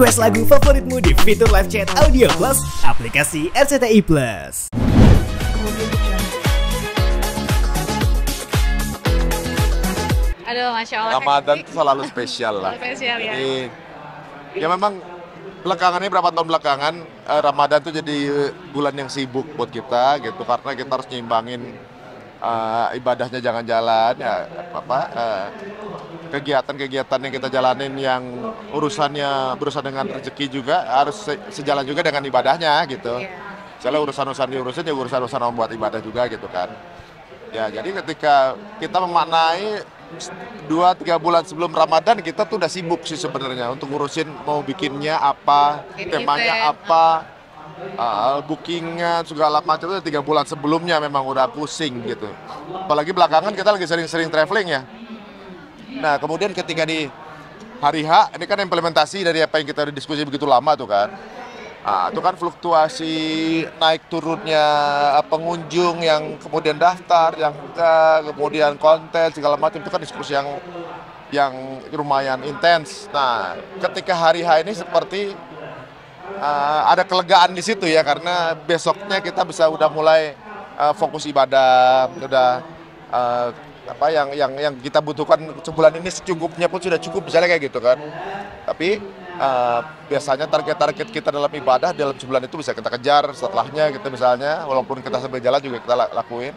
Request lagu favoritmu di fitur live chat Audio Plus aplikasi RCTI Plus. Aduh, Masya Allah. Ramadan itu selalu spesial lah. Spesial ya. Jadi, ya memang belakangan ini berapa tahun belakangan Ramadan tuh jadi bulan yang sibuk buat kita gitu, karena kita harus nyimbangin ibadahnya jangan jalan ya kegiatan-kegiatan yang kita jalanin yang urusannya berurusan dengan rezeki juga harus sejalan juga dengan ibadahnya gitu. Soalnya urusan-urusan diurusin ya urusan-urusan membuat ibadah juga gitu kan. Ya jadi ketika kita memaknai 2-3 bulan sebelum Ramadan kita tuh udah sibuk sih sebenarnya untuk ngurusin mau bikinnya apa, temanya apa, bookingnya segala macam itu 3 bulan sebelumnya memang udah pusing gitu. Apalagi belakangan kita lagi sering-sering traveling ya. Nah kemudian ketika di hari H ini kan implementasi dari apa yang kita diskusi begitu lama tuh kan. Itu kan fluktuasi naik turunnya pengunjung yang kemudian daftar, yang kemudian konten segala macam itu kan diskusi yang lumayan intens. Nah, ketika hari H ini seperti ada kelegaan di situ ya, karena besoknya kita bisa udah mulai fokus ibadah, udah yang kita butuhkan sebulan ini secukupnya pun sudah cukup misalnya kayak gitu kan. Tapi biasanya target-target kita dalam ibadah dalam sebulan itu bisa kita kejar setelahnya gitu misalnya, walaupun kita sambil jalan juga kita lakuin.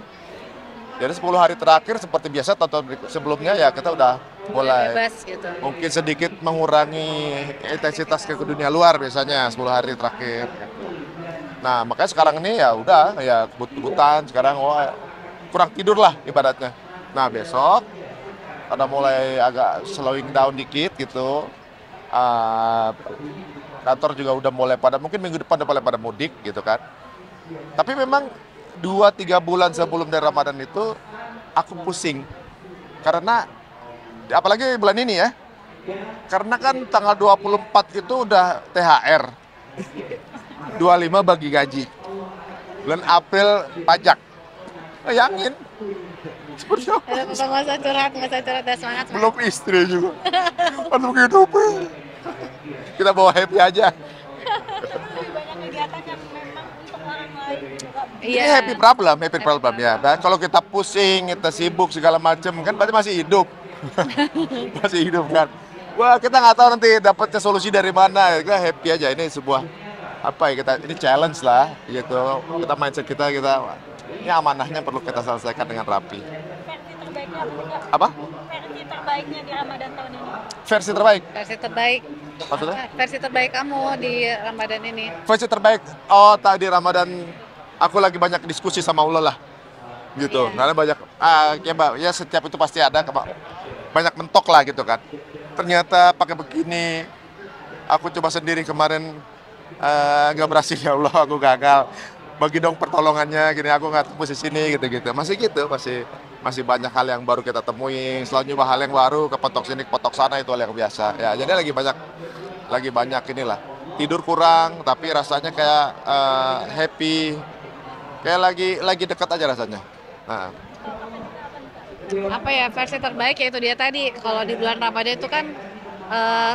Jadi 10 hari terakhir seperti biasa tahun sebelumnya ya kita udah mulai bebas, gitu. Mungkin sedikit mengurangi intensitas ke dunia luar biasanya 10 hari terakhir gitu. Nah makanya sekarang ini ya udah ya kebut-kebutan sekarang kurang tidur lah ibaratnya. Nah besok ada mulai agak slowing down dikit gitu. Kantor juga udah mulai mungkin minggu depan udah mulai pada mudik gitu kan. Tapi memang 2-3 bulan sebelum dari Ramadan itu aku pusing. Karena apalagi bulan ini ya. Karena kan tanggal 24 itu udah THR. 25 bagi gaji. Bulan April pajak. Bayangin. Seperti apa? Nggak usah curhat, dah semangat. Belum istri juga. Aduh kehidupan. Kita bawa happy aja. Lebih banyak kegiatan yang memang untuk orang lain. Ini happy problem ya. Dan kalau kita pusing, kita sibuk segala macam kan berarti masih hidup. Masih hidup kan. Wah, kita nggak tahu nanti dapatnya solusi dari mana. Kita happy aja. Ini sebuah ini challenge lah gitu. Kita mindset kita ini amanahnya perlu kita selesaikan dengan rapi. Versi terbaiknya Apa? Versi terbaiknya di Ramadan tahun ini. Versi terbaik. Versi terbaik. Maksudnya? Versi terbaik kamu di Ramadan ini. Versi terbaik. Tadi Ramadan aku lagi banyak diskusi sama Allah lah. Gitu. Iya. Karena banyak ya setiap itu pasti ada banyak mentok lah gitu kan. Ternyata pakai begini aku coba sendiri kemarin nggak berhasil ya Allah, aku gagal. Bagi dong pertolongannya gini, aku nggak tembus di sini gitu-gitu. Masih banyak hal yang baru kita temui, selalu nyoba hal yang baru, kepotok sini kepotok sana, itu hal yang biasa ya. Jadi lagi banyak inilah, tidur kurang tapi rasanya kayak happy, kayak lagi dekat aja rasanya. Nah. Apa ya, versi terbaik ya itu dia tadi. Kalau di bulan Ramadan itu kan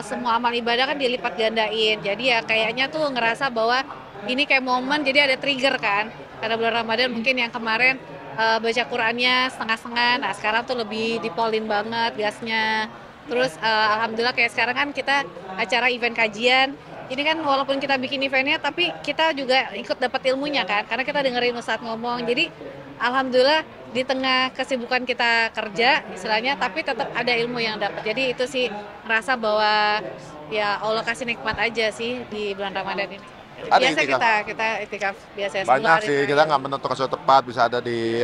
semua amal ibadah kan dilipat gandain, jadi ya kayaknya tuh ngerasa bahwa ini kayak momen, jadi ada trigger kan. Karena bulan Ramadan mungkin yang kemarin baca Qurannya setengah-setengah, nah sekarang tuh lebih dipolin banget gasnya. Terus alhamdulillah kayak sekarang kan kita acara event kajian, ini kan walaupun kita bikin eventnya tapi kita juga ikut dapat ilmunya kan, karena kita dengerin Ustadz ngomong. Jadi alhamdulillah di tengah kesibukan kita kerja istilahnya, tapi tetap ada ilmu yang dapat. Jadi itu sih ngerasa bahwa ya Allah kasih nikmat aja sih di bulan Ramadan ini. Biasa kita itikaf biasa banyak sih, kita nggak menentukan suatu tempat, bisa ada di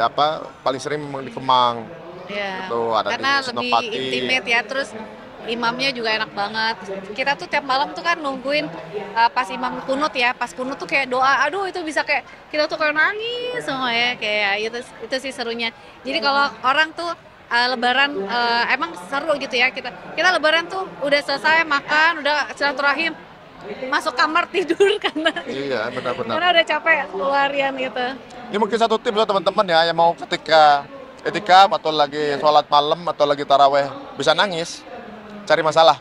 paling sering memang di Kemang. Iya. Tuh, ada karena di lebih Senopati. intimate ya, terus imamnya juga enak banget. Kita tuh tiap malam tuh kan nungguin pas imam kunut ya, pas kunut tuh kayak doa, aduh itu bisa kayak kita tuh kayak nangis semua ya, kayak itu sih serunya. Jadi kalau orang tuh Lebaran emang seru gitu ya, kita Lebaran tuh udah selesai makan, udah silaturahim, masuk kamar tidur karena Iya, benar-benar. karena udah capek keluarian gitu. Ini mungkin satu tim buat teman-teman ya yang mau ketika etikaf atau lagi sholat malam atau lagi taraweh bisa nangis, cari masalah.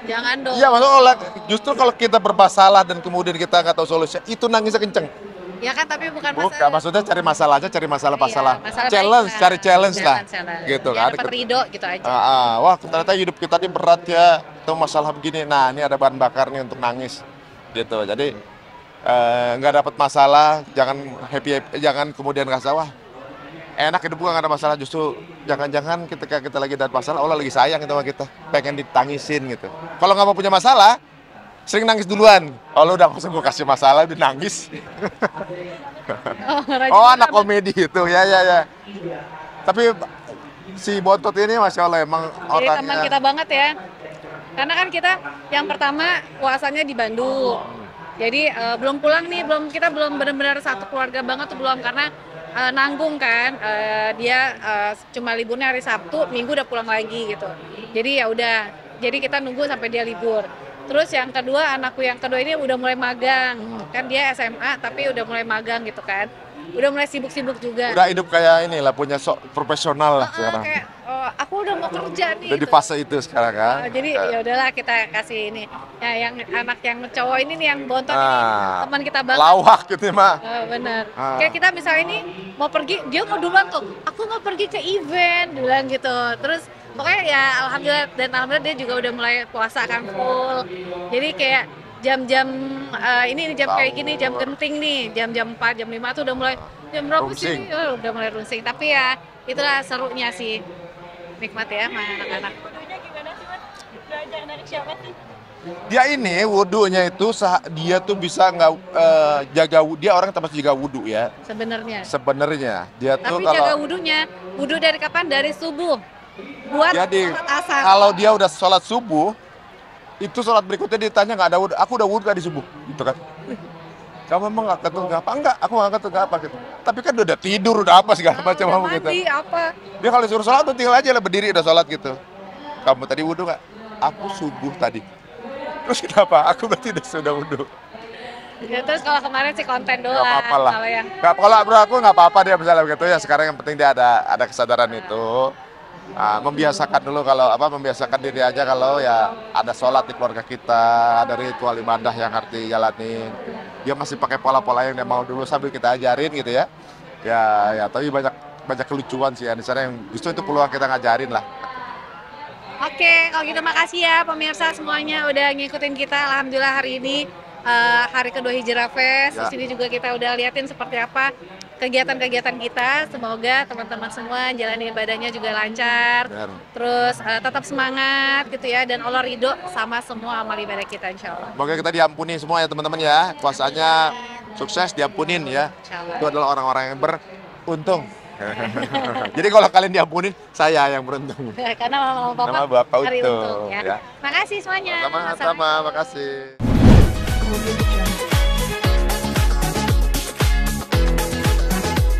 Jangan dong. Iya, maksudnya justru kalau kita bermasalah dan kemudian kita nggak tahu solusinya, itu nangisnya kenceng. Ya kan, tapi bukan Bukan, maksudnya cari masalah aja, cari masalah. masalah Challenge, baik cari challenge lah. challenge. Gitu Ya, kan. dapat ridho gitu aja. Wah, ternyata hidup kita ini berat ya. Itu masalah begini. Nah, ini ada bahan bakar nih untuk nangis. Gitu. Jadi nggak dapat masalah, jangan happy, jangan kemudian ngerasa wah enak hidup gua nggak ada masalah. Justru jangan-jangan ketika kita lagi ada masalah, Allah lagi sayang gitu sama kita, pengen ditangisin gitu. Kalau nggak mau punya masalah, sering nangis duluan. Kalau udah langsung gue kasih masalah, dia nangis. Oh, anak komedi itu, ya. Tapi si Bontot ini Masya Allah emang Jadi orangnya. teman kita banget ya. Karena kan kita yang pertama puasanya di Bandung. Jadi belum pulang nih, kita belum benar-benar satu keluarga banget tuh belum, karena nanggung kan. Dia cuma liburnya hari Sabtu, Minggu udah pulang lagi gitu. Jadi ya udah, jadi kita nunggu sampai dia libur. Terus yang kedua, anakku yang kedua ini udah mulai magang. Kan dia SMA tapi udah mulai magang gitu kan. Udah mulai sibuk-sibuk juga. Udah hidup kayak inilah, punya sok profesional lah sekarang. Kayak aku udah mau kerja nih. Udah di gitu. fase itu sekarang kan. Jadi ya udahlah kita kasih ini. Ya yang anak yang cowok ini nih, yang Bontot ini teman kita banget. Lawak gitu mah. Bener. Kayak kita misalnya ini mau pergi, dia mau duluan tuh. Aku mau pergi ke event, bilang gitu. Terus pokoknya ya alhamdulillah dia juga udah mulai puasa kan full. Jadi kayak jam-jam ini jam kayak gini, jam genting nih, jam 4, jam 5 tuh udah mulai jam berapa sih? Udah mulai rungsing. Tapi ya itulah serunya sih. Nikmat ya sama anak-anak. Wudunya gimana sih, Mas? Belajar dari siapa sih? Dia ini wudunya itu dia tuh bisa nggak dia orang yang termasuk jaga wudu ya. Sebenarnya dia tuh tapi jaga wudu dari kapan? Dari subuh. Buat jadi asar. kalau dia udah sholat subuh, itu sholat berikutnya ditanya nggak ada wudu, aku udah wudu tadi subuh, gitu kan? Kamu emang nggak ketuk nggak apa? Enggak, aku nggak ketuk nggak apa gitu. Tapi kan udah tidur, udah apa segala macam kamu gitu. Apa? Dia kalau suruh sholat tuh tinggal aja lah berdiri udah sholat gitu. Kamu tadi wudu nggak? Aku subuh tadi. Terus kenapa? Aku berarti sudah wudu. Ya, terus kalau kemarin sih konten doang. Gak apa-apa lah. Kalau yang Kalau bro aku nggak apa-apa dia misalnya begitu ya. Sekarang yang penting dia ada kesadaran itu. Membiasakan dulu membiasakan diri aja kalau ya ada sholat di keluarga kita, ada ritual ibadah yang harus dijalanin. Dia masih pakai pola-pola yang dia mau dulu sambil kita ajarin gitu ya. Ya tapi banyak kelucuan sih ya di sana yang justru itu peluang kita ngajarin lah. Oke, kalau gitu makasih ya pemirsa semuanya udah ngikutin kita. Alhamdulillah hari ini hari kedua Hijrah Fest. Di sini juga kita udah liatin seperti apa kegiatan-kegiatan kita. Semoga teman-teman semua jalani ibadahnya juga lancar. Terus tetap semangat gitu ya, dan Allah ridho sama semua amal ibadah kita insya Allah. Semoga kita diampuni semua ya teman-teman ya. Puasanya sukses, diampunin ya. Itu adalah orang-orang yang beruntung. Jadi kalau kalian diampunin, saya yang beruntung. Karena mama Bapak hari untung untung ya. Makasih semuanya. Sama-sama, makasih.